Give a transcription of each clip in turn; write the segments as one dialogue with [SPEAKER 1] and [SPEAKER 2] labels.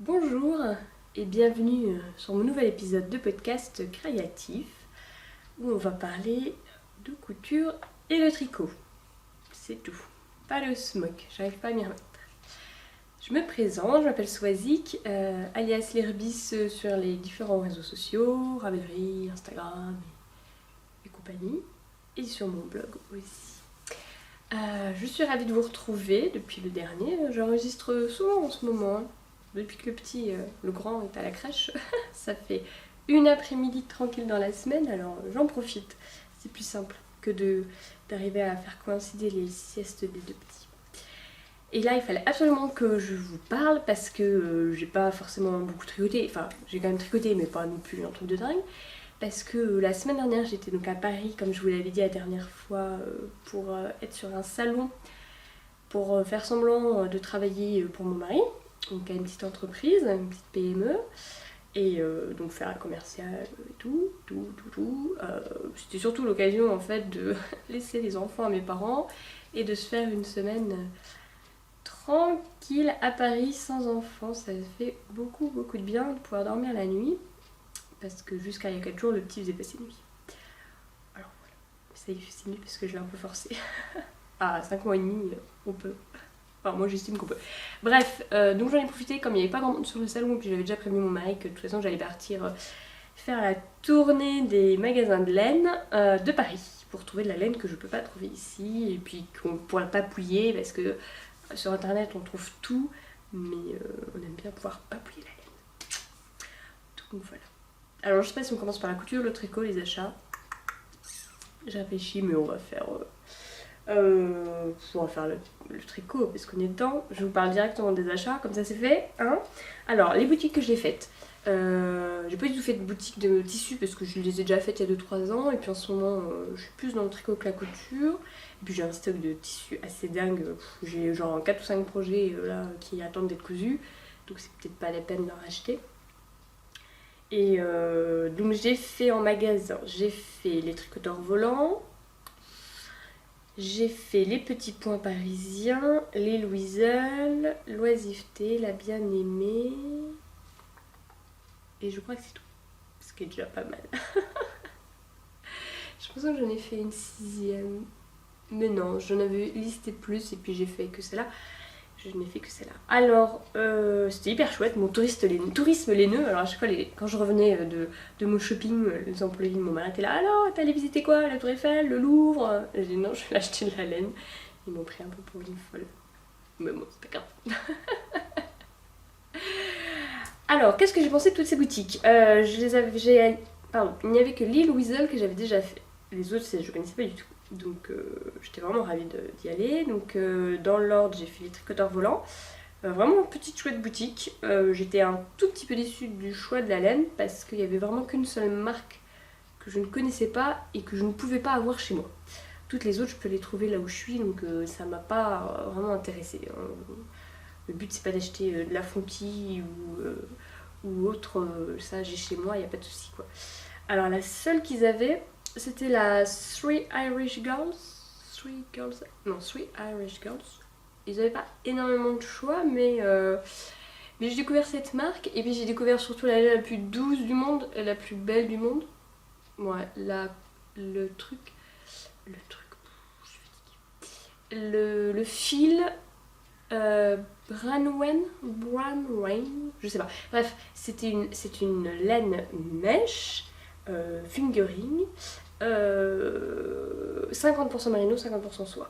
[SPEAKER 1] Bonjour et bienvenue sur mon nouvel épisode de podcast créatif où on va parler de couture et de tricot. C'est tout. Pas le smoke, j'arrive pas à m'y remettre. Je me présente, je m'appelle Swazik, alias Lirbis sur les différents réseaux sociaux, Ravelry, Instagram et compagnie, et sur mon blog aussi. Je suis ravie de vous retrouver depuis le dernier, j'enregistre souvent en ce moment. Depuis que le grand est à la crèche, ça fait une après-midi tranquille dans la semaine, alors j'en profite. C'est plus simple que d'arriver à faire coïncider les siestes des deux petits. Et là, il fallait absolument que je vous parle parce que j'ai pas forcément beaucoup tricoté. Enfin, j'ai quand même tricoté, mais pas non plus un truc de dingue. Parce que la semaine dernière, j'étais donc à Paris, comme je vous l'avais dit la dernière fois, pour être sur un salon, pour faire semblant de travailler pour mon mari. Donc à une petite entreprise, une petite PME, et donc faire un commercial et tout. C'était surtout l'occasion en fait de laisser les enfants à mes parents et de se faire une semaine tranquille à Paris sans enfants. Ça fait beaucoup de bien de pouvoir dormir la nuit, parce que jusqu'à il y a 4 jours, le petit faisait passer nuit. Alors voilà, ça y fait nuit parce que je l'ai un peu forcé. À 5 mois et demi, on peut. Enfin, moi j'estime qu'on peut. Bref, donc j'en ai profité comme il n'y avait pas grand monde sur le salon, puis j'avais déjà prévenu mon mari que de toute façon j'allais partir faire la tournée des magasins de laine de Paris pour trouver de la laine que je peux pas trouver ici et puis qu'on pourra pas plier parce que sur internet on trouve tout, mais on aime bien pouvoir pas plier la laine. Donc voilà. Alors je sais pas si on commence par la couture, le tricot, les achats. J'ai réfléchi, mais on va faire le tricot parce qu'on est dedans. Je vous parle directement des achats, comme ça c'est fait. Hein. Alors, les boutiques que j'ai faites. J'ai pas du tout fait de boutique de tissus parce que je les ai déjà faites il y a 2-3 ans. Et puis en ce moment, je suis plus dans le tricot que la couture. Et puis j'ai un stock de tissus assez dingue. J'ai genre 4 ou 5 projets là qui attendent d'être cousus. Donc c'est peut-être pas la peine d'en racheter. Et donc j'ai fait en magasin. J'ai fait les tricoteurs volants. J'ai fait les petits points parisiens, les Louiselle, l'oisiveté, la bien-aimée. Et je crois que c'est tout. Ce qui est déjà pas mal. Je pense que j'en ai fait une 6e. Mais non, j'en avais listé plus et puis j'ai fait que celle-là. Je n'ai fait que celle-là. Alors, c'était hyper chouette, mon tourisme laineux. Alors à chaque fois, quand je revenais de mon shopping, les employés de mon mari étaient là. Alors, t'es allé visiter quoi? La Tour Eiffel, le Louvre? J'ai dit non, je vais acheter de la laine. Ils m'ont pris un peu pour une folle. Mais bon, c'est pas grave. Alors, qu'est-ce que j'ai pensé de toutes ces boutiques? Pardon, il n'y avait que l'île Weasel que j'avais déjà fait. Les autres, je connaissais pas du tout. Donc j'étais vraiment ravie d'y aller. Donc dans l'ordre, j'ai fait les tricoteurs volants. Vraiment une petite chouette boutique. J'étais un tout petit peu déçue du choix de la laine parce qu'il n'y avait vraiment qu'une seule marque que je ne connaissais pas et que je ne pouvais pas avoir chez moi. Toutes les autres, je peux les trouver là où je suis, donc ça m'a pas vraiment intéressée. Le but, c'est pas d'acheter de la Fonty ou autre. Ça, j'ai chez moi, il n'y a pas de souci quoi. Alors la seule qu'ils avaient, c'était la Three Irish Girls. Three Irish Girls. Ils n'avaient pas énormément de choix, mais j'ai découvert cette marque. Et puis j'ai découvert surtout la plus douce du monde et la plus belle du monde. Ouais, le fil Branwen, je sais pas. Bref, c'est une laine mèche. Fingering, 50% merino, 50% soie.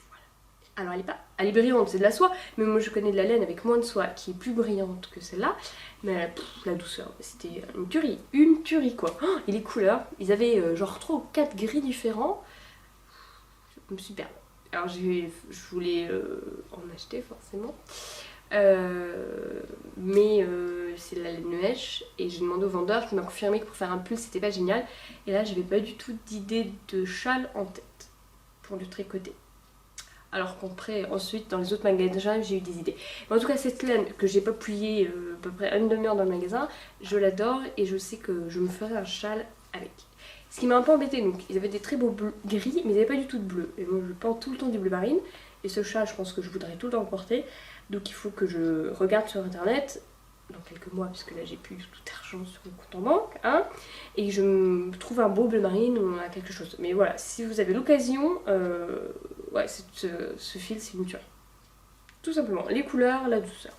[SPEAKER 1] Voilà. Alors elle est brillante, c'est de la soie, mais moi je connais de la laine avec moins de soie qui est plus brillante que celle-là, mais la douceur, c'était une tuerie quoi. Oh, et les couleurs, ils avaient genre 3 ou 4 gris différents, superbe. Alors je voulais en acheter forcément. Mais c'est de la laine mèche et j'ai demandé au vendeur qui m'a confirmé que pour faire un pull c'était pas génial, et là j'avais pas du tout d'idée de châle en tête pour le tricoter, alors qu'après ensuite dans les autres magasins j'ai eu des idées. Mais en tout cas cette laine que j'ai pas pliée à peu près une demi-heure dans le magasin, je l'adore et je sais que je me ferai un châle avec. Ce qui m'a un peu embêté, donc ils avaient des très beaux gris mais ils n'avaient pas du tout de bleu, et moi je porte tout le temps du bleu marine et ce châle je pense que je voudrais tout le temps le porter. Donc il faut que je regarde sur internet dans quelques mois, puisque là j'ai plus tout argent sur le compte en banque, hein, et que je me trouve un beau bleu marine ou quelque chose. Mais voilà, si vous avez l'occasion, ouais, ce fil c'est une tuerie. Tout simplement, les couleurs, la douceur.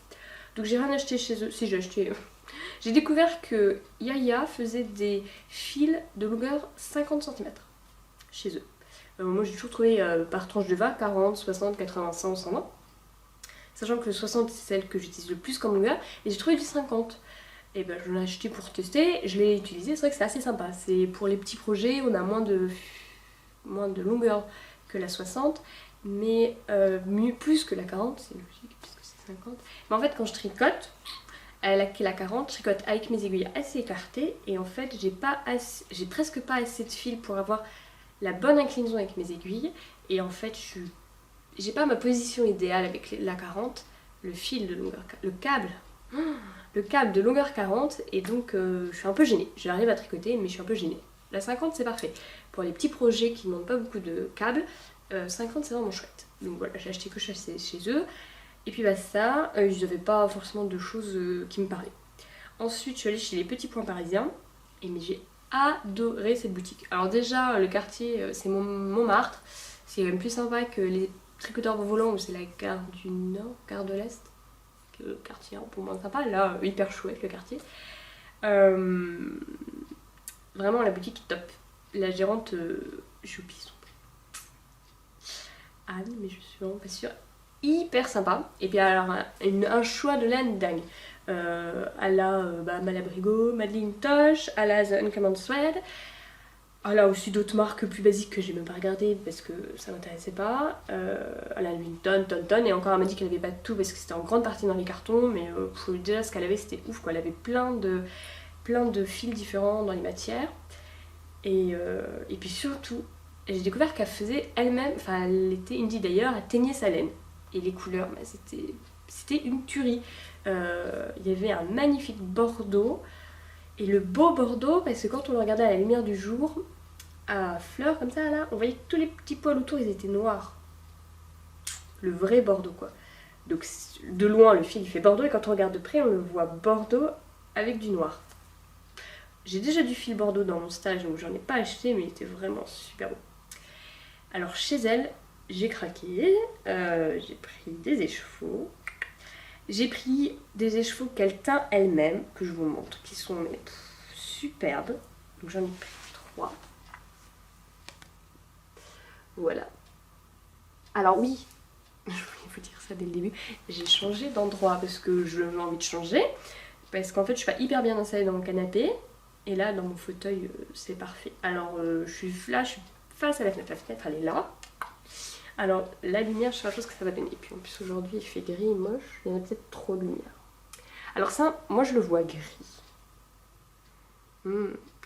[SPEAKER 1] Donc j'ai rien acheté chez eux, si j'ai acheté... J'ai découvert que Yaya faisait des fils de longueur 50 cm chez eux. Moi j'ai toujours trouvé par tranche de 20, 40, 60, 80, 100, 120. Sachant que le 60 c'est celle que j'utilise le plus comme longueur, et j'ai trouvé du 50. Et ben je l'ai acheté pour tester, je l'ai utilisé, c'est vrai que c'est assez sympa. C'est pour les petits projets, on a moins de longueur que la 60, mais plus que la 40, c'est logique puisque c'est 50. Mais en fait quand je tricote, la 40, je tricote avec mes aiguilles assez écartées, et en fait j'ai presque pas assez de fil pour avoir la bonne inclinaison avec mes aiguilles, et en fait j'ai pas ma position idéale avec la 40, le fil de longueur, le câble de longueur 40, et donc je suis un peu gênée. J'arrive à tricoter mais je suis un peu gênée. La 50 c'est parfait. Pour les petits projets qui ne demandent pas beaucoup de câbles, 50 c'est vraiment chouette. Donc voilà, j'ai acheté que chez eux. Et puis bah ça, ils n'avaient pas forcément de choses qui me parlaient. Ensuite je suis allée chez les Petits Points Parisiens, mais j'ai adoré cette boutique. Alors déjà le quartier c'est Montmartre, c'est quand même plus sympa que les tricoteurs volants où c'est la gare du Nord, gare de l'Est, le quartier un peu moins sympa. Là hyper chouette le quartier. Vraiment la boutique est top. La gérante, j'ai oublié son nom. Anne, mais je suis vraiment pas sûre. Hyper sympa. Et puis alors un choix de laine dingue. À la Malabrigo, Madeline Tosh, à la The Uncommon Thread. Elle a aussi d'autres marques plus basiques que j'ai même pas regardé parce que ça m'intéressait pas. Elle a une tonne. Et encore elle m'a dit qu'elle avait pas tout parce que c'était en grande partie dans les cartons. Mais déjà ce qu'elle avait c'était ouf quoi. Elle avait plein de fils différents dans les matières. Et puis surtout, j'ai découvert qu'elle faisait elle-même, enfin elle était indie d'ailleurs, elle teignait sa laine. Et les couleurs, bah, c'était une tuerie. Il y avait un magnifique bordeaux. Et le beau bordeaux, parce que quand on le regardait à la lumière du jour, à fleurs comme ça, là, on voyait que tous les petits poils autour, ils étaient noirs. Le vrai bordeaux, quoi. Donc de loin, le fil, il fait bordeaux, et quand on regarde de près, on le voit bordeaux avec du noir. J'ai déjà du fil bordeaux dans mon stage, donc j'en ai pas acheté, mais il était vraiment super beau. Alors chez elle, j'ai craqué, j'ai pris des écheveaux. J'ai pris des écheveaux qu'elle teint elle-même, que je vous montre, qui sont superbes. Donc j'en ai pris 3. Voilà. Alors oui, je voulais vous dire ça dès le début, j'ai changé d'endroit parce que j'avais envie de changer. Parce qu'en fait je suis pas hyper bien installée dans mon canapé. Et là dans mon fauteuil c'est parfait. Alors je suis face à la fenêtre. La fenêtre elle est là. Alors la lumière, je sais pas ce que ça va donner. Et puis en plus aujourd'hui il fait gris, moche, il y en a peut-être trop de lumière. Alors ça, moi je le vois gris.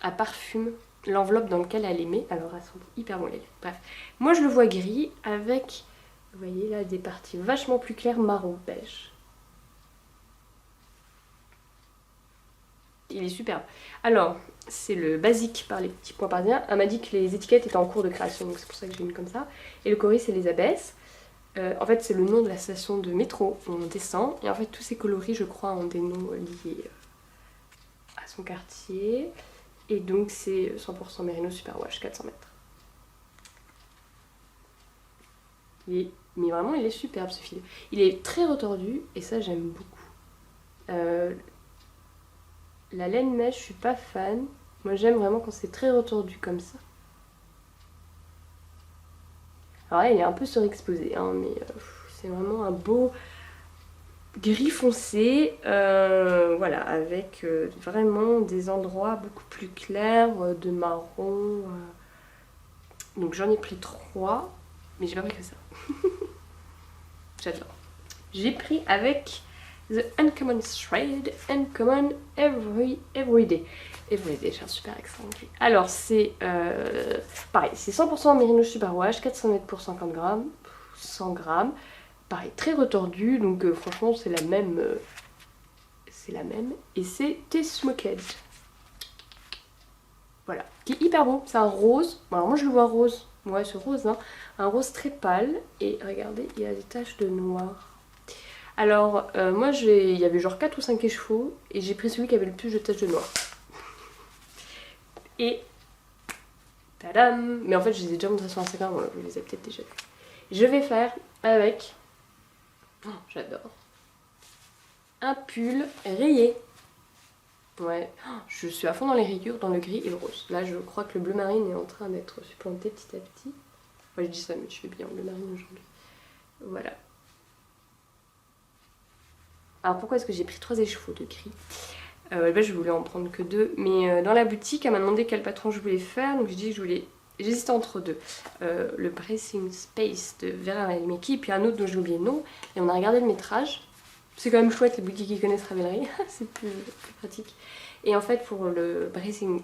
[SPEAKER 1] À parfume, l'enveloppe dans laquelle elle les met, alors elles sont hyper bon les livres. Bref, moi je le vois gris avec, vous voyez là, des parties vachement plus claires marron beige. Il est superbe. Alors, c'est le basique par les Petits Points Parisiens. Elle m'a dit que les étiquettes étaient en cours de création, donc c'est pour ça que j'ai une comme ça. Et le coloris, c'est les Abbesses. En fait, c'est le nom de la station de métro où on descend. Et en fait, tous ces coloris, je crois, ont des noms liés à son quartier. Et donc, c'est 100% Merino Superwash, 400 mètres. Mais vraiment, il est superbe ce fil. Il est très retordu et ça, j'aime beaucoup. La laine mèche, je suis pas fan. Moi, j'aime vraiment quand c'est très retordu comme ça. Alors là, il est un peu surexposé, hein, mais c'est vraiment un beau gris foncé. Voilà, avec vraiment des endroits beaucoup plus clairs, de marron. Donc j'en ai pris 3, mais j'ai pas pris que ça. J'adore. J'ai pris avec The Uncommon Thread, Uncommon Everyday. Everyday, j'ai un super accent anglais. Alors c'est pareil, c'est 100% Merino Superwash, 400 mètres pour 50 grammes, 100 grammes. Pareil, très retordu, donc franchement c'est la même. Et c'est T-Smoked. Voilà, qui est hyper beau. C'est un rose. Bon, alors moi je le vois rose. Ouais, c'est rose, hein. Un rose très pâle. Et regardez, il y a des taches de noir. Alors, moi, il y avait genre 4 ou 5 écheveaux et j'ai pris celui qui avait le plus de taches de noir. Et tadam! Mais en fait, je les ai déjà montrés sur Instagram, voilà, vous les avez peut-être déjà vus. Je vais faire avec, oh, j'adore, un pull rayé. Ouais, oh, je suis à fond dans les rayures, dans le gris et le rose. Là, je crois que le bleu marine est en train d'être supplanté petit à petit. Moi, je dis ça, mais je fais bien bleu marine aujourd'hui. Voilà. Alors, pourquoi est-ce que j'ai pris 3 écheveaux de gris? Je voulais en prendre que 2, mais dans la boutique, elle m'a demandé quel patron je voulais faire, donc j'ai dit que je voulais... J'hésitais entre deux. Le Bracing Space de Vera Maelmeki, puis un autre dont j'ai oublié le nom, et on a regardé le métrage. C'est quand même chouette, les boutiques qui connaissent Ravelry, c'est plus pratique. Et en fait, pour le Bracing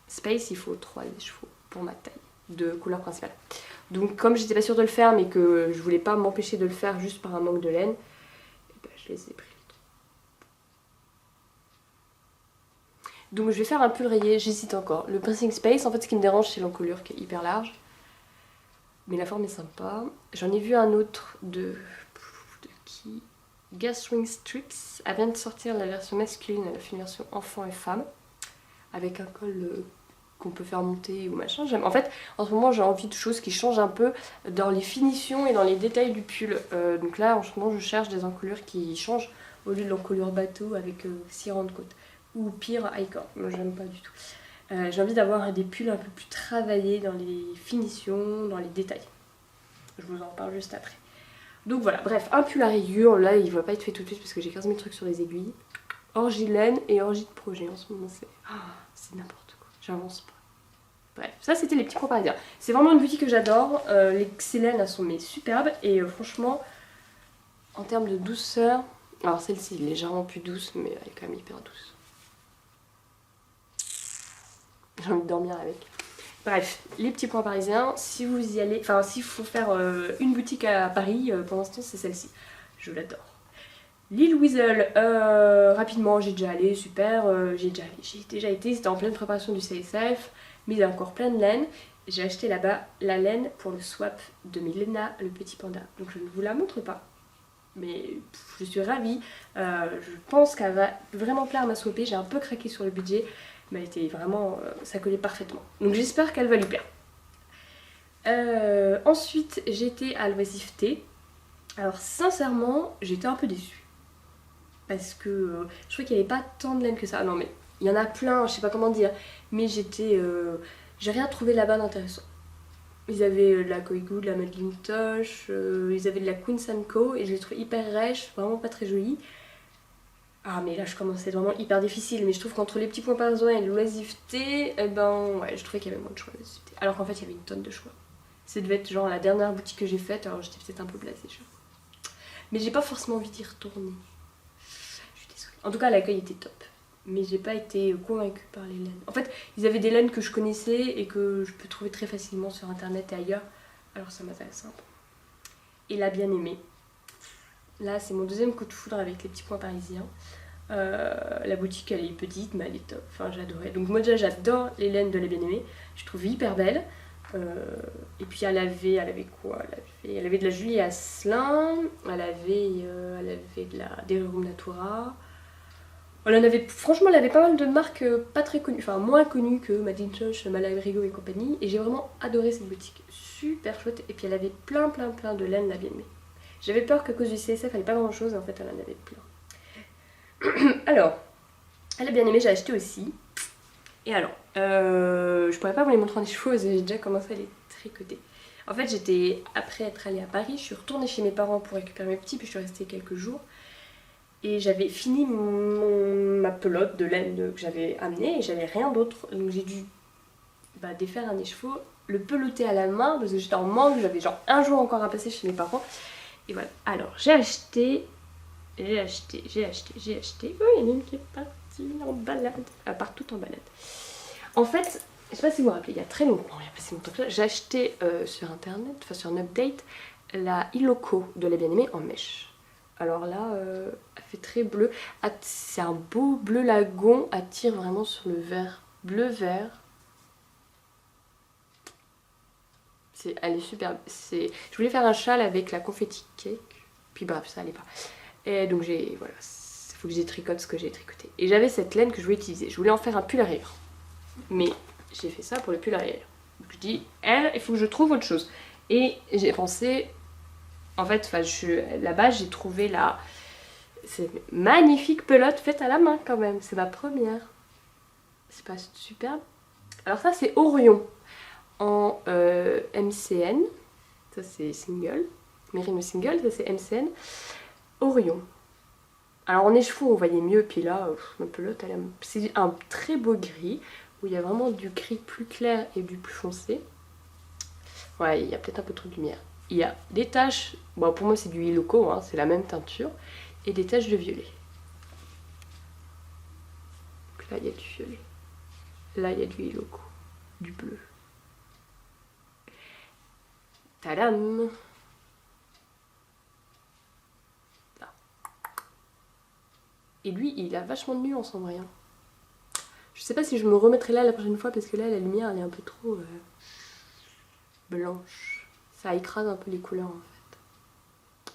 [SPEAKER 1] Space, il faut 3 écheveaux pour ma taille, de couleur principale. Donc comme j'étais pas sûre de le faire, mais que je voulais pas m'empêcher de le faire juste par un manque de laine, je les ai pris. Donc je vais faire un pull rayé, j'hésite encore. Le Bracing Space, en fait ce qui me dérange c'est l'encolure qui est hyper large. Mais la forme est sympa. J'en ai vu un autre de qui Gaswing Strips. Elle vient de sortir la version masculine, elle a fait une version enfant et femme. Avec un col qu'on peut faire monter ou machin. En fait, en ce moment j'ai envie de choses qui changent un peu dans les finitions et dans les détails du pull. Donc là en ce moment je cherche des encolures qui changent au lieu de l'encolure bateau avec 6 rangs de côte. Ou pire, high-core. Moi j'aime pas du tout. J'ai envie d'avoir des pulls un peu plus travaillés dans les finitions, dans les détails. Je vous en reparle juste après. Donc voilà, bref, un pull à rayures, là il va pas être fait tout de suite parce que j'ai 15 000 trucs sur les aiguilles. Orgie laine et orgie de projet en ce moment, c'est n'importe quoi, j'avance pas. Bref, ça c'était les petits points parisiens. C'est vraiment une boutique que j'adore, ces laines elles sont mais superbes et franchement, en termes de douceur, alors celle-ci est légèrement plus douce mais elle est quand même hyper douce. J'ai envie de dormir avec. Bref, les petits points parisiens, si vous y allez, enfin s'il faut faire une boutique à Paris, pour l'instant c'est celle-ci. Je l'adore. L'île Weasel, rapidement j'ai déjà allé, super, j'ai déjà été, c'était en pleine préparation du CSF, mais il y a encore plein de laine. J'ai acheté là-bas la laine pour le swap de Milena, le petit panda. Donc je ne vous la montre pas, mais je suis ravie. Je pense qu'elle va vraiment plaire à ma swapée, j'ai un peu craqué sur le budget. Mais elle était vraiment, ça collait parfaitement. Donc j'espère qu'elle va lui plaire. Ensuite, j'étais à l'oisiveté. Alors sincèrement, j'étais un peu déçue. Parce que je trouvais qu'il n'y avait pas tant de laine que ça. Non mais, il y en a plein, je sais pas comment dire. Mais j'ai rien trouvé là-bas d'intéressant. Ils avaient de la Koi Good, de la Madeline Tosh, ils avaient de la Queen Co. Et je les trouvais hyper rêches, vraiment pas très jolies. Ah mais là je commence à être vraiment hyper difficile, mais je trouve qu'entre les petits points parisiens et l'oisiveté, eh ben ouais, je trouvais qu'il y avait moins de choix l'oisiveté. Alors qu'en fait il y avait une tonne de choix. Ça devait être genre la dernière boutique que j'ai faite, alors j'étais peut-être un peu blasée. Mais j'ai pas forcément envie d'y retourner. Je suis désolée. En tout cas l'accueil était top. Mais j'ai pas été convaincue par les laines. En fait, ils avaient des laines que je connaissais et que je peux trouver très facilement sur internet et ailleurs. Alors ça m'intéresse un peu. Et la bien-aimée. Là, c'est mon deuxième coup de foudre avec les petits points parisiens. La boutique, elle est petite, mais elle est top. Enfin, j'adorais. Donc moi déjà, j'adore les laines de la bien-aimée. Je trouve hyper belle. Et puis elle avait quoi? Elle avait de la Julie Asselin. Elle avait des Rerum Natura. Franchement, elle avait pas mal de marques pas très connues. Enfin, moins connues que Madeline Tosh, Malabrigo et compagnie. Et j'ai vraiment adoré cette boutique. Super chouette. Et puis elle avait plein de laines, la bien-aimée. J'avais peur qu'à cause du CSF, elle n'avait pas grand chose, et en fait, elle en avait plein. Alors, elle a bien aimé, j'ai acheté aussi. Et alors, je pourrais pas vous les montrer en écheveau, j'ai déjà commencé à les tricoter. En fait, après être allée à Paris, je suis retournée chez mes parents pour récupérer mes petits, puis je suis restée quelques jours. Et j'avais fini ma pelote de laine que j'avais amenée, et j'avais rien d'autre. Donc j'ai dû défaire un écheveau, le peloter à la main, parce que j'étais en manque, j'avais genre un jour encore à passer chez mes parents. Et voilà, alors j'ai acheté. Oh, il y en a une qui est partie en balade. Elle part toute en balade. En fait, je sais pas si vous vous rappelez, il y a très longtemps, il y a pas si longtemps que ça, j'ai acheté sur internet, enfin sur un update, la Iloko de la bien-aimée en mèche. Alors là, elle fait très bleu. C'est un beau bleu lagon, elle tire vraiment sur le vert, bleu-vert. Elle est superbe. Je voulais faire un châle avec la confetti cake, puis bref, ça allait pas. Et donc il faut que j'ai tricote ce que j'ai tricoté. Et j'avais cette laine que je voulais utiliser. Je voulais en faire un pull à rayures. Mais j'ai fait ça pour le pull à rayures. Donc je dis, il faut que je trouve autre chose. Et j'ai pensé, en fait, là-bas j'ai trouvé cette magnifique pelote faite à la main quand même. C'est ma première. C'est pas superbe. Alors ça c'est Orion en MCN. Ça c'est single. Merino single, ça c'est MCN. Orion. Alors en écheveau on voyait mieux, puis là, ma pelote, c'est un très beau gris, où il y a vraiment du gris plus clair et du plus foncé. Ouais, il y a peut-être un peu trop de lumière. Il y a des taches, bon pour moi c'est du Iloko, hein, c'est la même teinture, et des taches de violet. Donc là il y a du violet. Là il y a du Iloko, du bleu. Tadam! Et lui, il a vachement de nuances en vrai. Hein. Je sais pas si je me remettrai là la prochaine fois parce que là, la lumière, elle est un peu trop blanche. Ça écrase un peu les couleurs en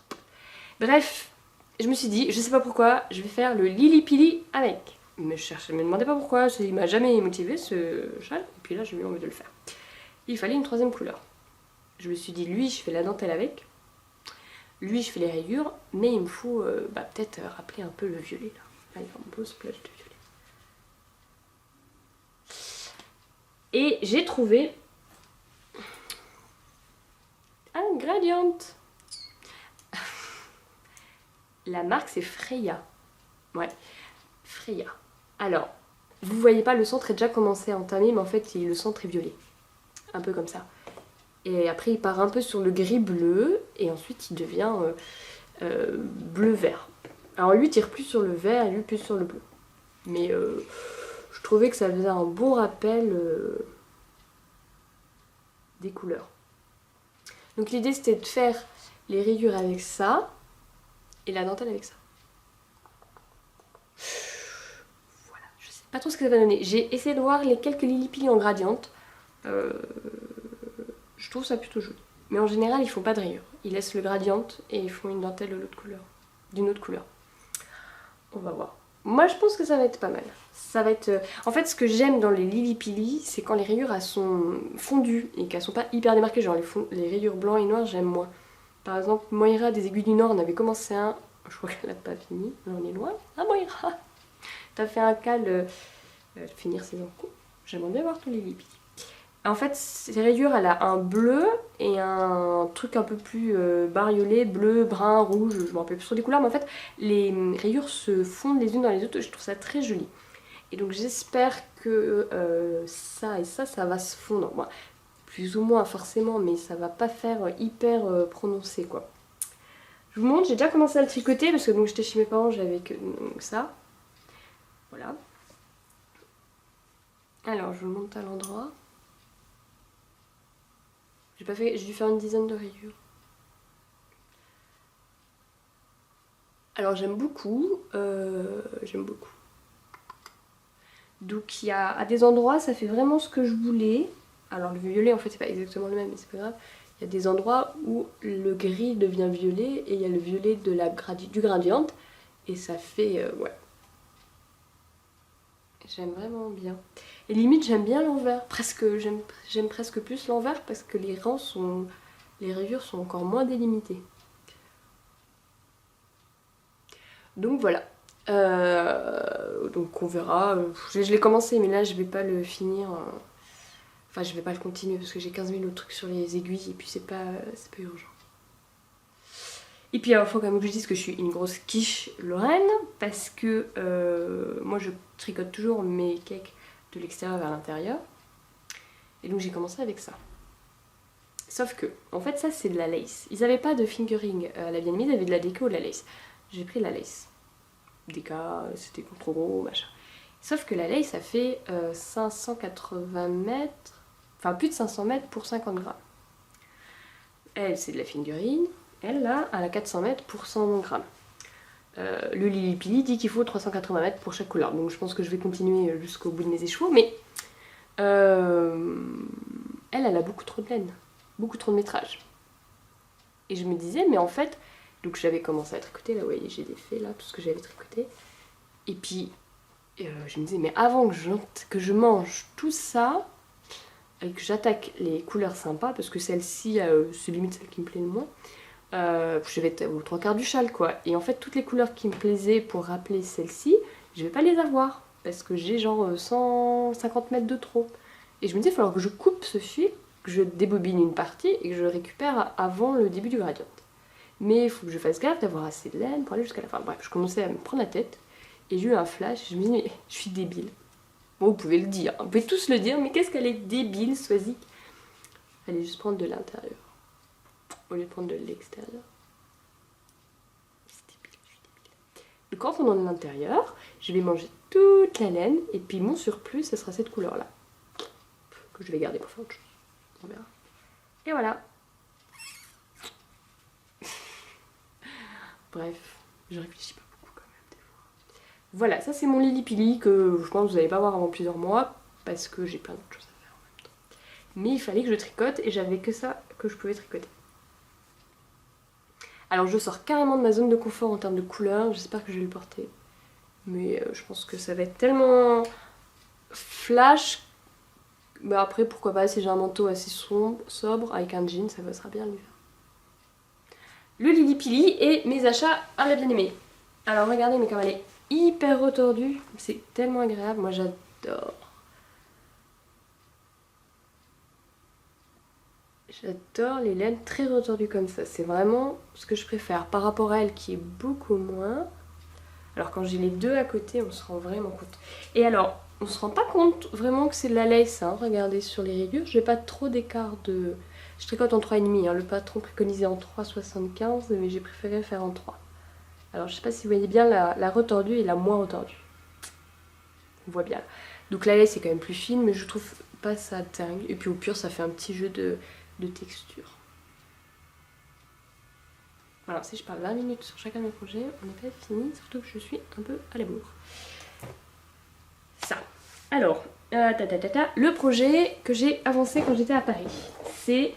[SPEAKER 1] fait. Bref, je me suis dit, je sais pas pourquoi, je vais faire le Lili Pili avec. Mais je me demandais pas pourquoi, il m'a jamais motivé ce châle. Et puis là, j'ai eu envie de le faire. Il fallait une troisième couleur. Je me suis dit, lui, je fais la dentelle avec. Lui, je fais les rayures, mais il me faut peut-être rappeler un peu le violet. Là, il y a un beau splash de violet. Et j'ai trouvé un gradient. La marque, c'est Freya. Ouais, Freya. Alors, vous voyez pas, le centre est déjà commencé à entamer, mais en fait, le centre est violet. Un peu comme ça. Et après, il part un peu sur le gris-bleu, et ensuite, il devient bleu-vert. Alors lui tire plus sur le vert et lui plus sur le bleu. Mais je trouvais que ça faisait un bon rappel des couleurs. Donc l'idée c'était de faire les rayures avec ça et la dentelle avec ça. Voilà, je sais pas trop ce que ça va donner. J'ai essayé de voir les quelques lili-pili en gradiente. Je trouve ça plutôt joli. Mais en général ils font pas de rayures. Ils laissent le gradient et ils font une dentelle de l'autre couleur. D'une autre couleur. On va voir. Moi je pense que ça va être pas mal. Ça va être... En fait ce que j'aime dans les Lili Pili, c'est quand les rayures elles sont fondues et qu'elles sont pas hyper démarquées. Genre les rayures blancs et noirs j'aime moins. Par exemple Moira des Aiguilles du Nord, on avait commencé un... Je crois qu'elle a pas fini, là on est loin. Ah Moira, t'as fait un cal finir ses encours. J'aimerais bien voir tous les Lili Pili. En fait, ces rayures, elle a un bleu et un truc un peu plus bariolé, bleu, brun, rouge, je me rappelle plus sur les couleurs, mais en fait, les rayures se fondent les unes dans les autres, je trouve ça très joli. Et donc j'espère que ça et ça va se fondre. Bon, plus ou moins forcément, mais ça va pas faire hyper prononcé quoi. Je vous montre, j'ai déjà commencé à le tricoter parce que donc j'étais chez mes parents, j'avais que ça. Voilà. Alors je vous le montre à l'endroit. J'ai dû faire une dizaine de rayures. Alors j'aime beaucoup, Donc il y a à des endroits ça fait vraiment ce que je voulais. Alors le violet en fait c'est pas exactement le même mais c'est pas grave. Il y a des endroits où le gris devient violet et il y a le violet de du gradient et ça fait ouais. J'aime vraiment bien. Et limite j'aime bien l'envers. J'aime presque plus l'envers parce que les rayures sont encore moins délimitées. Donc voilà. Donc on verra. Je l'ai commencé mais là je vais pas le finir. Enfin je vais pas le continuer parce que j'ai 15 000 autres trucs sur les aiguilles et puis c'est pas urgent. Et puis il faut quand même que je dise que je suis une grosse quiche Lorraine parce que moi je tricote toujours mes cakes de l'extérieur vers l'intérieur. Et donc j'ai commencé avec ça. Sauf que, en fait ça c'est de la lace. Ils avaient pas de fingering à la Vietnamese, ils avaient de la déco ou de la lace. J'ai pris la lace. Déca, c'était trop gros, machin. Sauf que la lace ça fait 580 mètres, enfin plus de 500 mètres pour 50 grammes. Elle c'est de la fingering. Elle, là, elle a 400 mètres pour 100 grammes. Le Lili Pili dit qu'il faut 380 mètres pour chaque couleur. Donc je pense que je vais continuer jusqu'au bout de mes échevaux. Mais elle a beaucoup trop de laine. Beaucoup trop de métrage. Et je me disais, mais en fait, Donc j'avais commencé à tricoter, là vous voyez j'ai défait là tout ce que j'avais tricoté. Et puis je me disais mais avant que je mange tout ça et que j'attaque les couleurs sympas, parce que celle-ci c'est limite celle qui me plaît le moins, je vais être aux 3/4 du châle quoi. Et en fait toutes les couleurs qui me plaisaient pour rappeler celle-ci, je vais pas les avoir parce que j'ai genre 150 mètres de trop. Et je me dis il va falloir que je coupe ce fil, que je débobine une partie et que je le récupère avant le début du gradient. Mais il faut que je fasse gaffe d'avoir assez de laine pour aller jusqu'à la fin. Bref, je commençais à me prendre la tête et j'ai eu un flash. Je me dis mais je suis débile. Bon, vous pouvez le dire, vous pouvez tous le dire, mais qu'est-ce qu'elle est débile, Swazik. Fallait juste prendre de l'intérieur au lieu de prendre de l'extérieur. C'est débile, je suis débile. Donc en prenant de l'intérieur, je vais manger toute la laine et puis mon surplus, ce sera cette couleur-là que je vais garder pour faire autre chose. On verra. Et voilà. Bref, je réfléchis pas beaucoup quand même des fois. Voilà, ça c'est mon Lili Pili que je pense que vous n'allez pas voir avant plusieurs mois parce que j'ai plein d'autres choses à faire en même temps. Mais il fallait que je tricote et j'avais que ça que je pouvais tricoter. Alors je sors carrément de ma zone de confort en termes de couleurs, j'espère que je vais le porter. Mais je pense que ça va être tellement flash. Bah après pourquoi pas si j'ai un manteau assez sobre avec un jean, ça passera bien l'hiver. Le Lili Pili et mes achats à la bien-aimée. Alors regardez mais comme elle est hyper retordue, c'est tellement agréable, moi j'adore. J'adore les laines très retordues comme ça, c'est vraiment ce que je préfère par rapport à elle qui est beaucoup moins. Alors quand j'ai les deux à côté, on se rend vraiment compte. Et alors, on se rend pas compte vraiment que c'est de la lace, hein. Regardez sur les rayures, j'ai pas trop d'écart de... Je tricote en 3,5, hein. Le patron préconisait en 3,75, mais j'ai préféré faire en 3. Alors je sais pas si vous voyez bien la retordue et la moins retordue. On voit bien. Donc la lace est quand même plus fine, mais je trouve pas ça dingue. Et puis au pire, ça fait un petit jeu de texture. Voilà, si je parle 20 minutes sur chacun de mes projets, on n'est pas fini, surtout que je suis un peu à la bourre. Ça. Alors, le projet que j'ai avancé quand j'étais à Paris, c'est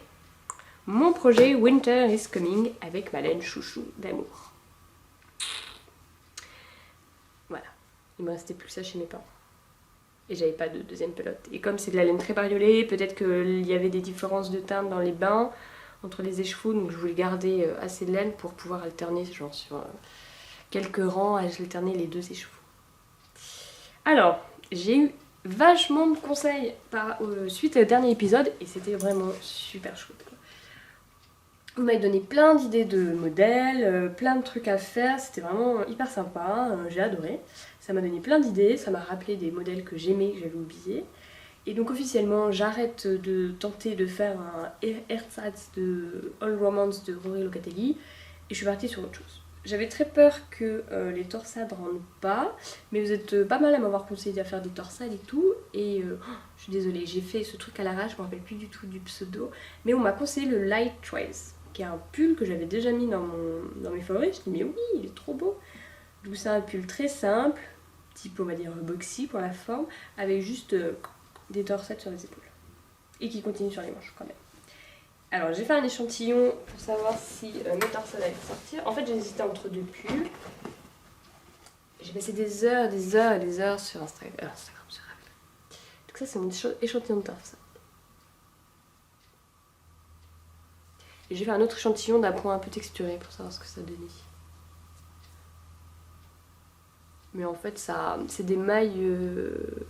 [SPEAKER 1] mon projet Winter is Coming avec ma laine chouchou d'amour. Voilà, il me restait plus que ça chez mes parents. Et j'avais pas de deuxième pelote. Et comme c'est de la laine très bariolée, peut-être qu'il y avait des différences de teinte dans les bains entre les écheveaux, donc je voulais garder assez de laine pour pouvoir alterner, genre sur quelques rangs, alterner les deux écheveaux. Alors, j'ai eu vachement de conseils suite au dernier épisode et c'était vraiment super chouette. Vous m'avez donné plein d'idées de modèles, plein de trucs à faire, c'était vraiment hyper sympa, j'ai adoré. Ça m'a donné plein d'idées, ça m'a rappelé des modèles que j'aimais, que j'avais oubliés. Et donc officiellement, j'arrête de tenter de faire un ersatz de All Romance de Rory Locatelli et je suis partie sur autre chose. J'avais très peur que les torsades rendent pas, mais vous êtes pas mal à m'avoir conseillé à faire des torsades et tout. Et je suis désolée, j'ai fait ce truc à l'arrache, je me rappelle plus du tout du pseudo. Mais on m'a conseillé le Light Choice, qui est un pull que j'avais déjà mis dans mes favoris. Je me dis mais oui, il est trop beau. Donc c'est un pull très simple, type on va dire boxy pour la forme, avec juste des torsades sur les épaules. Et qui continue sur les manches quand même. Alors j'ai fait un échantillon pour savoir si mes torsades allaient sortir. En fait j'ai hésité entre deux pulls. J'ai passé des heures et des heures et des heures sur Instagram, sur Ravelry. Donc ça c'est mon échantillon de torsade. Et j'ai fait un autre échantillon d'un point un peu texturé pour savoir ce que ça donnait. Mais en fait ça c'est des mailles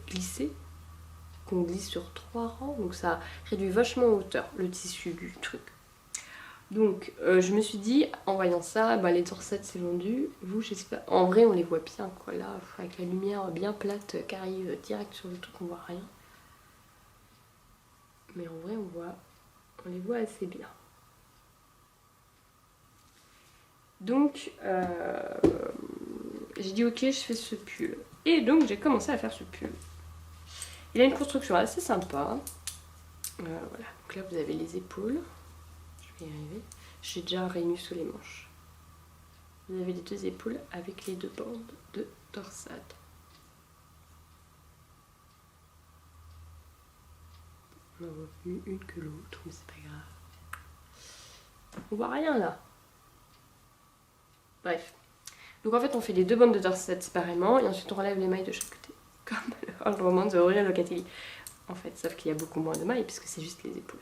[SPEAKER 1] glissées qu'on glisse sur 3 rangs, donc ça réduit vachement en hauteur le tissu du truc. Donc je me suis dit, en voyant ça, bah, les torsades c'est vendu. Vous, j'espère. En vrai, on les voit bien, quoi. Là, avec la lumière bien plate qui arrive direct sur le truc, on voit rien. Mais en vrai, on les voit assez bien. Donc, j'ai dit ok, je fais ce pull. Et donc, j'ai commencé à faire ce pull. Il a une construction assez sympa. Voilà, donc là, vous avez les épaules. Je vais y arriver. J'ai déjà réuni sous les manches. Vous avez les deux épaules avec les deux bandes de torsade. On en voit plus une que l'autre, mais c'est pas grave. On voit rien là. Bref. Donc en fait on fait les 2 bandes de torsettes séparément et ensuite on relève les mailles de chaque côté. Comme le roman de Aurélien Locatelli. En fait, sauf qu'il y a beaucoup moins de mailles puisque c'est juste les épaules.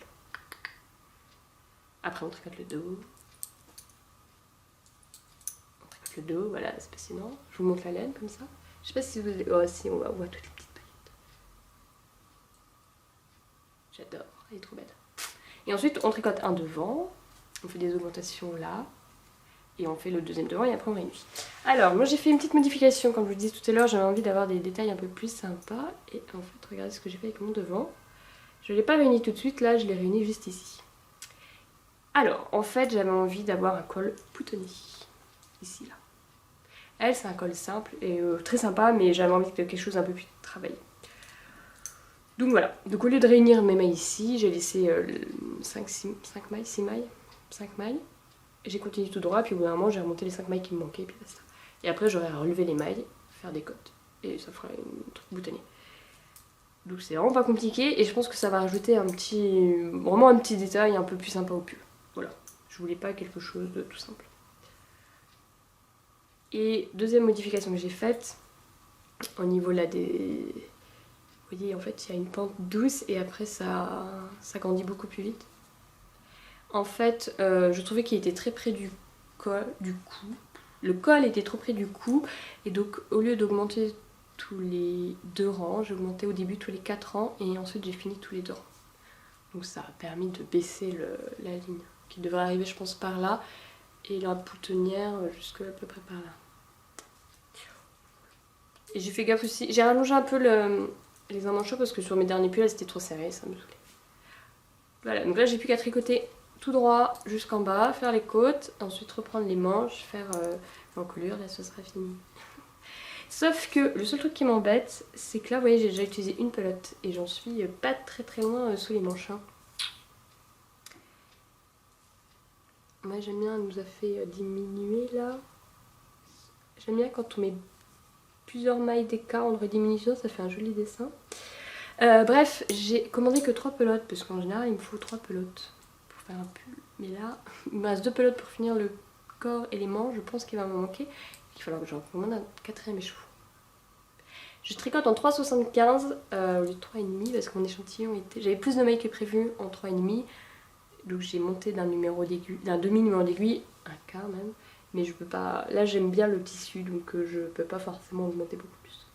[SPEAKER 1] Après on tricote le dos. On tricote le dos, voilà, c'est passionnant. Je vous montre la laine comme ça. Je sais pas si vous... Oh si, on voit toutes les petites paillettes. J'adore, elle est trop belle. Et ensuite on tricote un devant. On fait des augmentations là. Et on fait le deuxième devant et après on réunit. Alors, moi j'ai fait une petite modification, comme je vous disais tout à l'heure, j'avais envie d'avoir des détails un peu plus sympas. Et en fait, regardez ce que j'ai fait avec mon devant. Je ne l'ai pas réuni tout de suite, là je l'ai réuni juste ici. Alors, en fait, j'avais envie d'avoir un col boutonné. Ici, là. Elle, c'est un col simple et très sympa, mais j'avais envie de quelque chose un peu plus travaillé. Donc voilà. Donc au lieu de réunir mes mailles ici, j'ai laissé 5 mailles, 6 mailles, 5 mailles. J'ai continué tout droit, puis au bout d'un moment j'ai remonté les 5 mailles qui me manquaient, et puis basta. Et après j'aurais à relever les mailles, faire des côtes, et ça fera un truc boutonné. Donc c'est vraiment pas compliqué, et je pense que ça va rajouter vraiment un petit détail un peu plus sympa au pull. Voilà, je voulais pas quelque chose de tout simple. Et deuxième modification que j'ai faite, au niveau là des... Vous voyez, en fait il y a une pente douce, et après ça grandit beaucoup plus vite. En fait, je trouvais qu'il était très près du cou. Le col était trop près du cou. Et donc, au lieu d'augmenter tous les 2 rangs, j'ai augmenté au début tous les 4 rangs. Et ensuite, j'ai fini tous les 2 rangs. Donc, ça a permis de baisser la ligne. Qui devrait arriver, je pense, par là. Et la boutonnière jusque à peu près par là. Et j'ai fait gaffe aussi. J'ai rallongé un peu les emmanchots parce que sur mes derniers pulls, c'était trop serré. Ça me saoulait. Voilà, donc là, j'ai plus qu'à tricoter tout droit jusqu'en bas, faire les côtes, ensuite reprendre les manches, faire l'encolure, là ce sera fini. Sauf que le seul truc qui m'embête, c'est que là vous voyez j'ai déjà utilisé une pelote et j'en suis pas très loin sous les manches. Hein. Moi j'aime bien, elle nous a fait diminuer là. J'aime bien quand on met plusieurs mailles d'écart entre diminution, ça fait un joli dessin. Bref, j'ai commandé que 3 pelotes parce qu'en général il me faut 3 pelotes. Faire un pull, mais là il me reste 2 pelotes pour finir le corps et les manches, je pense qu'il va me manquer, il va falloir que j'en commande un 4ème écheveau. Je tricote en 3,75 au lieu de 3,5 parce que mon échantillon était... J'avais plus de mailles que prévu en 3,5, donc j'ai monté d'un demi-numéro d'aiguille, un quart même, mais je peux pas... Là j'aime bien le tissu donc je peux pas forcément augmenter beaucoup plus.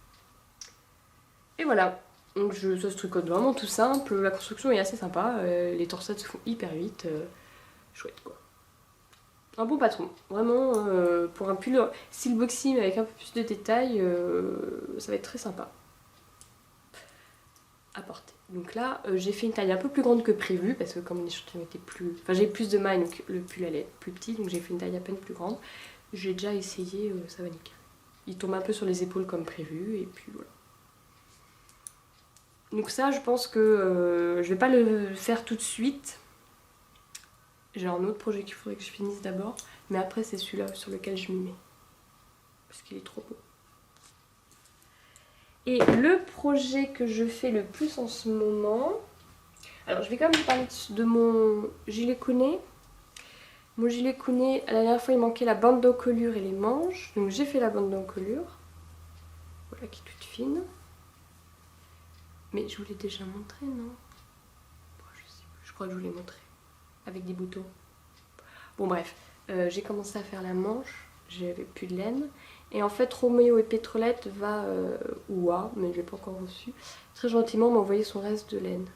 [SPEAKER 1] Et voilà. Donc ça se tricote vraiment tout simple, la construction est assez sympa, les torsettes se font hyper vite, chouette quoi. Un bon patron, vraiment pour un pull style boxy mais avec un peu plus de détails, ça va être très sympa à porter. Donc là j'ai fait une taille un peu plus grande que prévu parce que comme les échantillons étaient plus... Enfin j'ai plus de mailles donc le pull allait être plus petit donc j'ai fait une taille à peine plus grande. J'ai déjà essayé, ça va nickel. Il tombe un peu sur les épaules comme prévu et puis voilà. Donc ça je pense que je vais pas le faire tout de suite. J'ai un autre projet qu'il faudrait que je finisse d'abord. Mais après c'est celui-là sur lequel je m'y mets. Parce qu'il est trop beau. Et le projet que je fais le plus en ce moment... Alors je vais quand même vous parler de mon gilet Kounet. Mon gilet Kounet, la dernière fois il manquait la bande d'encolure et les manches. Donc j'ai fait la bande d'encolure. Voilà qui est toute fine. Mais je vous l'ai déjà montré, non? Je crois que je vous l'ai montré. Avec des boutons. Bon bref, j'ai commencé à faire la manche. J'avais plus de laine. Et en fait, Roméo et Pétrolette va, ou a, mais je l'ai pas encore reçu, très gentiment m'envoyer son reste de laine.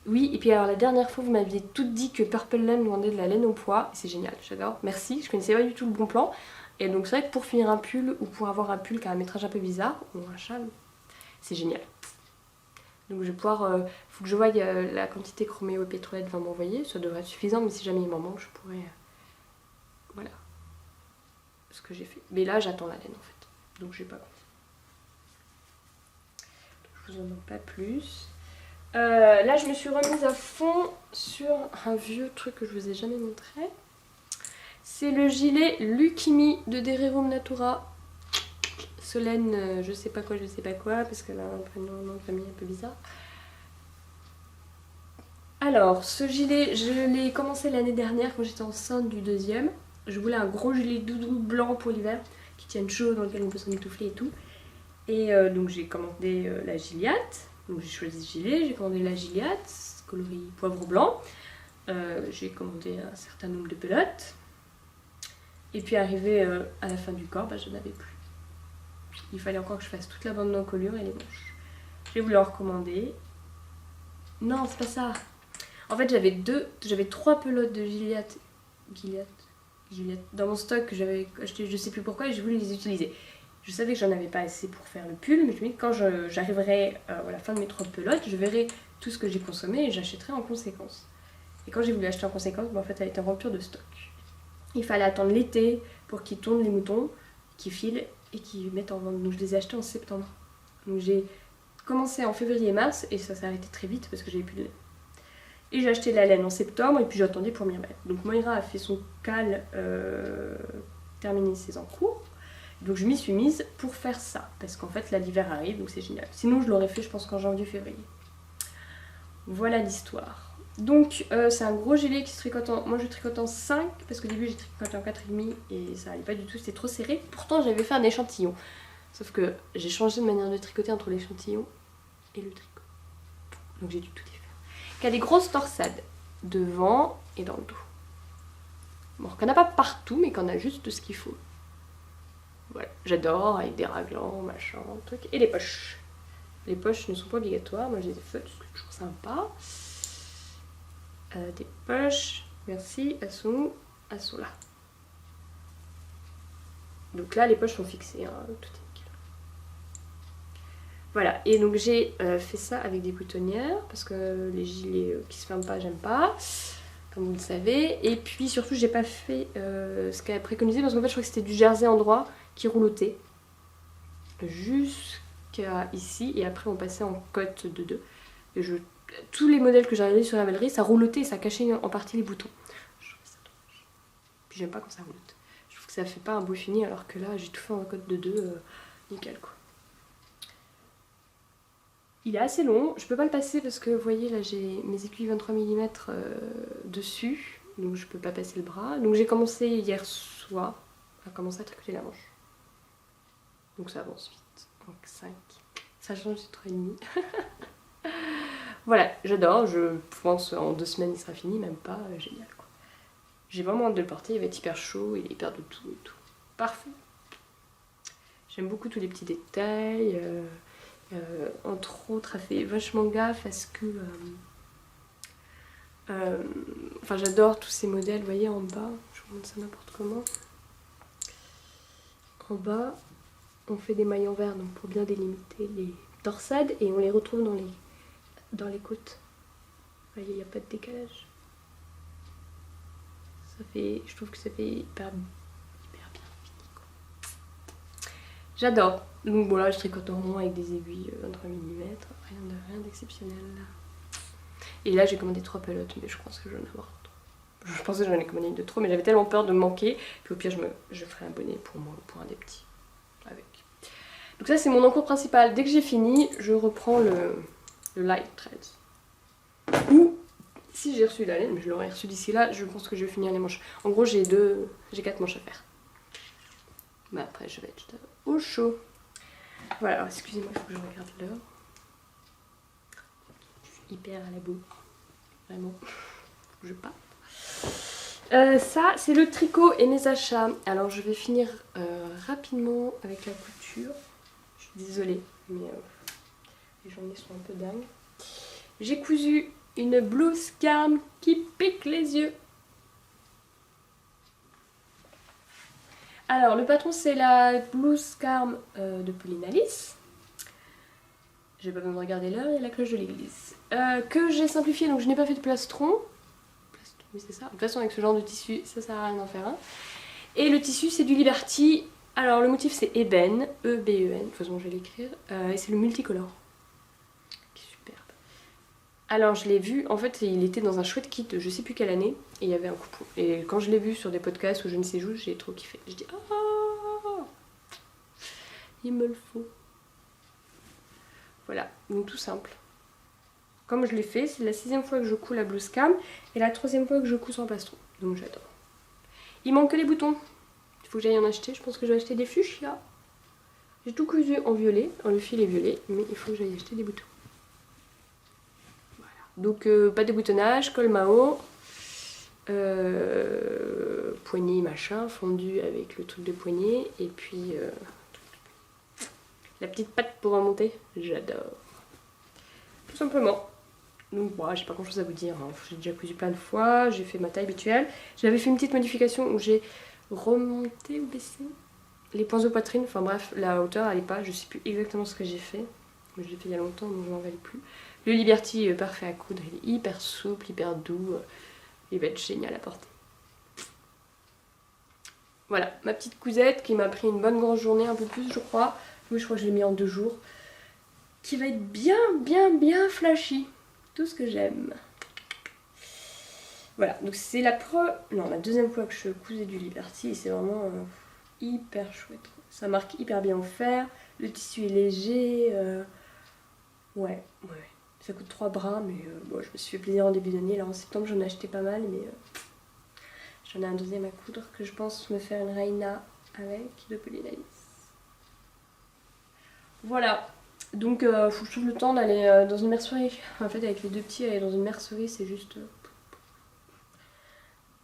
[SPEAKER 1] Oui, et puis alors la dernière fois, vous m'aviez toutes dit que Purple Laine nous vendait de la laine au poids. C'est génial, j'adore. Merci, je connaissais pas du tout le bon plan. Et donc c'est vrai que pour finir un pull, ou pour avoir un pull qui a un métrage un peu bizarre, ou un châle, c'est génial. Donc je vais pouvoir, faut que je voie la quantité que Roméo et Pétrolette va m'envoyer, ça devrait être suffisant, mais si jamais il m'en manque, je pourrais, voilà, ce que j'ai fait. Mais là j'attends la laine en fait, donc j'ai pas compris. Je vous en demande pas plus. Là je me suis remise à fond sur un vieux truc que je vous ai jamais montré. C'est le gilet Lucchini de Dererum Natura. Solène, je sais pas quoi, parce qu'elle a un prénom de famille un peu bizarre. Alors, ce gilet, je l'ai commencé l'année dernière quand j'étais enceinte du deuxième. Je voulais un gros gilet doudou blanc pour l'hiver qui tienne chaud, dans lequel on peut s'en étouffer et tout. Et donc j'ai commandé la Gilliatt. Donc j'ai choisi ce gilet, j'ai commandé la Gilliatt, coloris poivre blanc. J'ai commandé un certain nombre de pelotes. Et puis arrivé à la fin du corps, je n'avais plus. Il fallait encore que je fasse toute la bande d'encolure et les manches. J'ai voulu en recommander. Non, c'est pas ça. En fait, j'avais 3 pelotes de Gilliatt dans mon stock que j'avais acheté, je sais plus pourquoi, et j'ai voulu les utiliser. Je savais que j'en avais pas assez pour faire le pull, mais je me dis que quand j'arriverai à la fin de mes 3 pelotes, je verrai tout ce que j'ai consommé et j'achèterai en conséquence. Et quand j'ai voulu acheter en conséquence, en fait, elle était en rupture de stock. Il fallait attendre l'été pour qu'ils tournent les moutons, qu'ils filent et qu'ils mettent en vente. Donc je les ai achetés en septembre. Donc j'ai commencé en février et mars et ça s'est arrêté très vite parce que j'avais plus de laine. Et j'ai acheté la laine en septembre et puis j'attendais pour m'y remettre. Donc Moira a fait son cal, terminer ses encours. Donc je m'y suis mise pour faire ça. Parce qu'en fait là l'hiver arrive donc c'est génial. Sinon je l'aurais fait je pense qu'en janvier-février. Voilà l'histoire. Donc c'est un gros gilet qui se tricote en... Moi je tricote en 5 parce qu'au début j'ai tricoté en 4,5 et ça allait pas du tout, c'était trop serré. Pourtant j'avais fait un échantillon. Sauf que j'ai changé de manière de tricoter entre l'échantillon et le tricot. Donc j'ai dû tout défaire. Il y a des grosses torsades devant et dans le dos. Bon, qu'on n'a pas partout mais qu'on a juste ce qu'il faut. Voilà, j'adore avec des raglans, machin, truc. Et les poches. Les poches ne sont pas obligatoires, moi je les ai faites, c'est toujours sympa. Des poches, merci, elles sont où? Elles sont là. Donc là les poches sont fixées, hein, tout est nickel. Voilà, et donc j'ai fait ça avec des boutonnières, parce que les gilets qui se ferment pas, j'aime pas, comme vous le savez. Et puis surtout j'ai pas fait ce qu'elle a préconisé, parce qu'en fait je crois que c'était du jersey en droit qui roulotait. Jusqu'à ici, et après on passait en cotte de 2. Et tous les modèles que j'ai regardés sur la Ravelry, ça roulotait et ça cachait en partie les boutons. Je trouve ça dommage. Puis j'aime pas quand ça roulotte. Je trouve que ça fait pas un beau fini alors que là j'ai tout fait en cote de 2, nickel quoi. Il est assez long, je peux pas le passer parce que vous voyez là j'ai mes aiguilles 23 mm dessus, donc je peux pas passer le bras. Donc j'ai commencé hier soir à commencer à tricoter la manche. Donc ça avance vite, donc 5. Ça change de 3,5. Voilà, j'adore, je pense en 2 semaines il sera fini, même pas, génial quoi. J'ai vraiment hâte de le porter, il va être hyper chaud, il est hyper de tout et tout. Parfait. J'aime beaucoup tous les petits détails, entre autres elle fait vachement gaffe à ce que... enfin j'adore tous ces modèles, vous voyez en bas, je vous montre ça n'importe comment. En bas, on fait des mailles en verre donc pour bien délimiter les torsades et on les retrouve dans les côtes. Vous voyez, il n'y a pas de décalage. Ça fait, je trouve que ça fait hyper bien fini quoi. J'adore. Donc voilà, je tricote en rond avec des aiguilles 23 mm, rien d'exceptionnel. Et là j'ai commandé 3 pelotes, mais je pense que je vais en avoir trop. Je pensais que j'en ai commandé une de trop, mais j'avais tellement peur de me manquer, puis au pire je ferai un bonnet pour moi, pour un des petits. Avec. Donc ça c'est mon encours principal. Dès que j'ai fini, je reprends le light threads. Ou si j'ai reçu la laine, mais je l'aurais reçu d'ici là, je pense que je vais finir les manches. En gros j'ai 4 manches à faire. Mais après je vais être au chaud. Voilà, alors excusez-moi, il faut que je regarde l'heure. Je suis hyper à la boue. Vraiment. Faut que je parte. Ça c'est le tricot et mes achats. Alors je vais finir rapidement avec la couture. Je suis désolée, mais les journées sont un peu dingues. J'ai cousu une blouse carme qui pique les yeux. Alors le patron c'est la blouse carme de Pauline Alice. J'ai pas besoin de regarder l'heure, il y a la cloche de l'église. Que j'ai simplifié, donc je n'ai pas fait de plastron. Oui c'est ça. De toute façon avec ce genre de tissu, ça sert à rien d'en faire un. Et le tissu c'est du Liberty. Alors le motif c'est ébène, E-B-E-N, de toute façon je vais l'écrire. Et c'est le multicolore. Qui est superbe. Alors je l'ai vu, en fait il était dans un chouette kit de je sais plus quelle année. Et il y avait un coupon. Et quand je l'ai vu sur des podcasts ou je ne sais où, j'ai trop kiffé. Je dis ah, il me le faut. Voilà, donc tout simple. Comme je l'ai fait, c'est la 6e fois que je couds la blouse cam et la 3e fois que je couds sans plastron. Donc j'adore. Il manque que les boutons. Il faut que j'aille en acheter. Je pense que je vais acheter des fuchsia. J'ai tout cousu en violet, le fil est violet, mais il faut que j'aille acheter des boutons. Voilà. Donc pas de boutonnage, col Mao, poignée machin, fondu avec le truc de poignée, et puis la petite patte pour remonter, j'adore. Tout simplement. Donc voilà, j'ai pas grand chose à vous dire, hein. J'ai déjà cousu plein de fois, j'ai fait ma taille habituelle. J'avais fait une petite modification où j'ai remonté ou baissé les points de poitrine, enfin bref, la hauteur elle est pas, je sais plus exactement ce que j'ai fait. Mais je l'ai fait il y a longtemps donc je m'en rappelle plus. Le Liberty est parfait à coudre, il est hyper souple, hyper doux, il va être génial à porter. Voilà, ma petite cousette qui m'a pris une bonne grande journée, un peu plus je crois. Oui, je crois que je l'ai mis en 2 jours. Qui va être bien flashy. Tout ce que j'aime. Voilà, donc c'est la deuxième fois que je cousais du Liberty et c'est vraiment hyper chouette. Ça marque hyper bien au fer, le tissu est léger. Ouais. Ça coûte 3 bras, mais bon, je me suis fait plaisir en début d'année. Là en septembre j'en ai acheté pas mal, mais j'en ai un deuxième à coudre que je pense me faire une Reina avec de Polynaïs. Voilà. Donc faut que je trouve le temps d'aller dans une mercerie. En fait avec les 2 petits aller dans une mercerie c'est juste...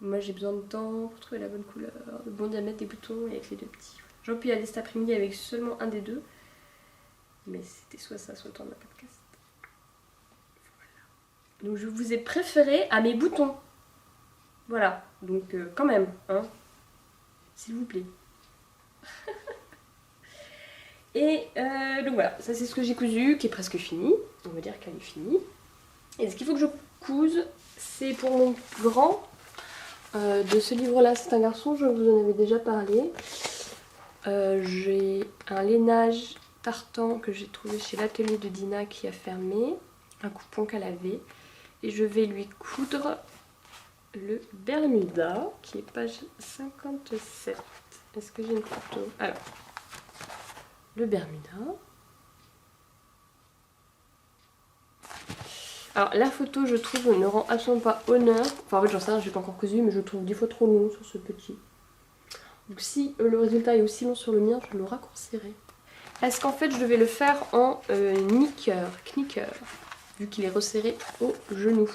[SPEAKER 1] Moi j'ai besoin de temps pour trouver la bonne couleur, le bon diamètre des boutons et avec les 2 petits. J'aurais pu y aller cet après-midi avec seulement un des 2. Mais c'était soit ça, soit le temps de la podcast. Voilà. Donc je vous ai préféré à mes boutons. Voilà, donc quand même, hein. S'il vous plaît. Et donc voilà, ça c'est ce que j'ai cousu, qui est presque fini. On va dire qu'elle est finie. Et ce qu'il faut que je couse, c'est pour mon grand de ce livre-là. C'est un garçon, je vous en avais déjà parlé. J'ai un lainage tartan que j'ai trouvé chez l'atelier de Dina qui a fermé. Un coupon qu'elle avait. Et je vais lui coudre le Bermuda, qui est page 57. Est-ce que j'ai une photo? Alors, le Bermuda. Alors la photo je trouve ne rend absolument pas honneur. Enfin en fait j'en sais rien, je l'ai pas encore cousu mais je le trouve 10 fois trop long sur ce petit. Donc si le résultat est aussi long sur le mien, je le raccourcirai. Parce qu'en fait je devais le faire en knicker, vu qu'il est resserré au genou.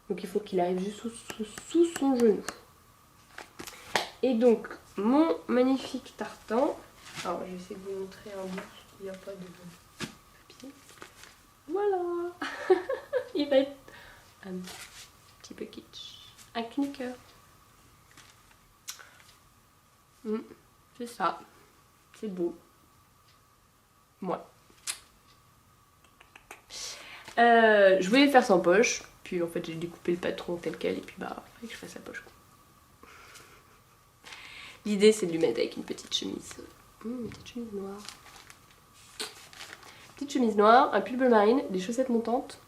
[SPEAKER 1] Donc il faut qu'il arrive juste sous son genou. Et donc mon magnifique tartan. Alors je vais essayer de vous montrer un bout, il n'y a pas de papier. Voilà. Il va être un petit peu kitsch. Un knicker. C'est ça. C'est beau. Moi. Je voulais le faire sans poche. Puis en fait j'ai découpé le patron tel quel. Et puis bah il fallait que je fasse la poche. L'idée c'est de lui mettre avec une petite chemise. Une petite chemise noire. Petite chemise noire, un pull bleu marine, des chaussettes montantes.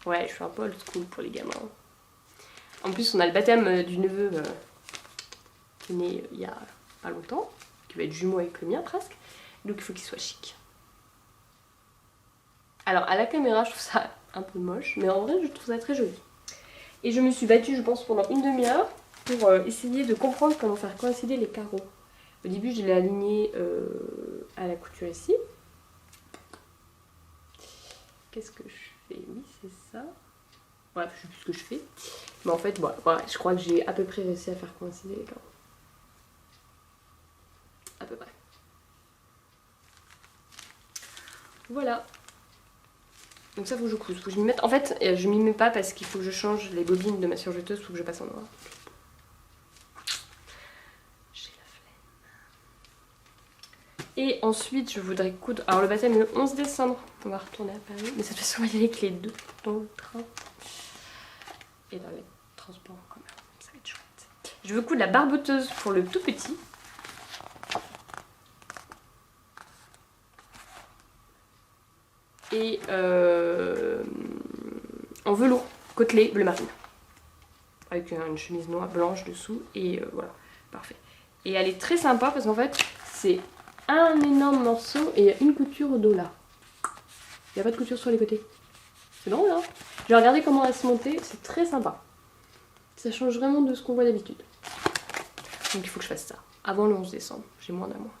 [SPEAKER 1] Ouais, je suis un peu old school pour les gamins. En plus, on a le baptême du neveu qui est né il y a pas longtemps, qui va être jumeau avec le mien presque. Donc il faut qu'il soit chic. Alors à la caméra, je trouve ça un peu moche, mais en vrai, je trouve ça très joli. Et je me suis battue, je pense, pendant une demi-heure pour essayer de comprendre comment faire coïncider les carreaux. Au début, je l'ai aligné à la couture ici. Qu'est-ce que je fais? Oui, c'est ça. Bref, je sais plus ce que je fais. Mais en fait, voilà, je crois que j'ai à peu près réussi à faire coïncider les carreaux. À peu près. Voilà. Donc ça, faut que je couse. Faut que je m'y mette. En fait, je m'y mets pas parce qu'il faut que je change les bobines de ma surjeteuse. Faut que je passe en noir. Et ensuite, je voudrais coudre... Alors, le baptême est le 11 décembre. On va retourner à Paris. Mais cette fois-ci, on va y aller avec les 2 dans le train. Et dans les transports en commun. Ça va être chouette. Je veux coudre la barboteuse pour le tout petit. Et en velours, côtelé, bleu marine. Avec une chemise noire blanche dessous. Et voilà, parfait. Et elle est très sympa parce qu'en fait, c'est... un énorme morceau et une couture au dos là. Il n'y a pas de couture sur les côtés. C'est drôle hein. J'ai regardé comment elle se montait, c'est très sympa. Ça change vraiment de ce qu'on voit d'habitude. Donc il faut que je fasse ça. Avant le 11 décembre, j'ai moins d'un mois.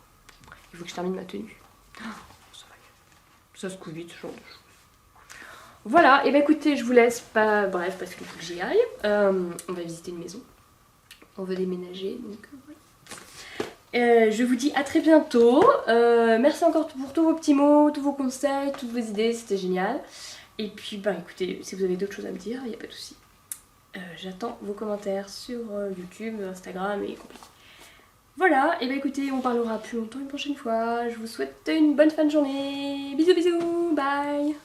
[SPEAKER 1] Il faut que je termine ma tenue. Ça va. Ça se couvre vite, ce genre de choses. Voilà, et bah écoutez, je vous laisse pas. Bref, parce qu'il faut que j'y aille. On va visiter une maison. On veut déménager, donc voilà. Je vous dis à très bientôt. Merci encore pour tous vos petits mots, tous vos conseils, toutes vos idées, c'était génial. Et puis bah écoutez, si vous avez d'autres choses à me dire, il n'y a pas de souci. J'attends vos commentaires sur YouTube, Instagram et compagnie. Voilà, et bah écoutez, on parlera plus longtemps une prochaine fois. Je vous souhaite une bonne fin de journée. Bisous bisous, bye.